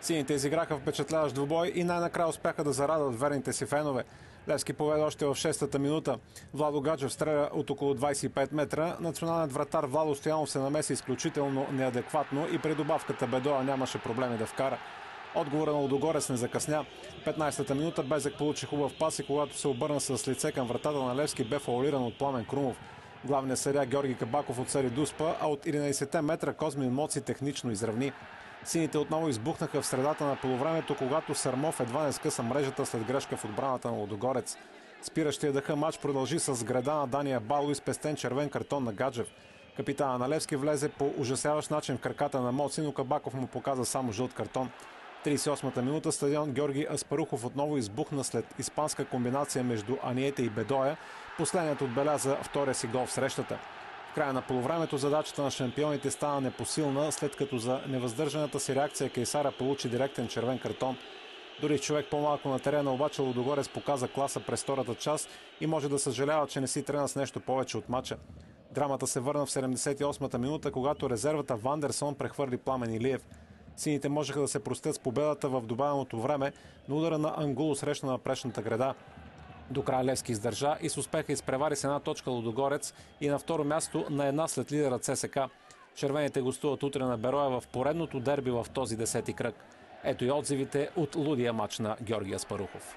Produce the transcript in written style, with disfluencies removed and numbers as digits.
Сините изиграха впечатляващ двубой и най-накрая успяха да зарадат верните си фенове. Левски поведе още в 6-та минута. Владо Гаджев стреля от около 25 метра. Националният вратар Владо Стоянов се намеси изключително неадекватно и при добавката Бедоя нямаше проблеми да вкара. Отговора на Лудогорец не закъсня. 15-та минута Безек получи хубав пас и когато се обърна с лице към вратата на Левски, бе фаулиран от Пламен Крумов. Главният съдия Георги Кабаков отсъди дуспа, а от 11 метра Козмин Моци технично изравни. Сините отново избухнаха в средата на полувремето, когато Сърмов едва не скъса мрежата след грешка в отбраната на Лудогорец. Спиращия дъха матч продължи с греда на Дания Бало и спестен червен картон на Гаджев. Капитана на Левски влезе по ужасяващ начин в краката на Моци, но Кабаков му показа само жълт картон. 38-та минута стадион Георги Аспарухов отново избухна след испанска комбинация между Аниете и Бедоя. Последният отбеляза втория си гол в срещата. В края на полувремето задачата на шампионите стана непосилна, след като за невъздържаната си реакция Кейсара получи директен червен картон. Дори човек по-малко на терена, обаче Лудогорец показа класа през втората част и може да съжалява, че не си тръгна с нещо повече от мача. Драмата се върна в 78-та минута, когато резервата Вандерсон прехвърли Пламен Илиев. Сините можеха да се простят с победата в добавеното време, но удара на Ангуло срещна на прешната града. До края Левски издържа и с успеха изпревари с една точка Лудогорец и на второ място на една след лидера ЦСК. Червените гостуват утре на Бероя в поредното дерби в този 10-ти кръг. Ето и отзивите от лудия мач на Георги Аспарухов.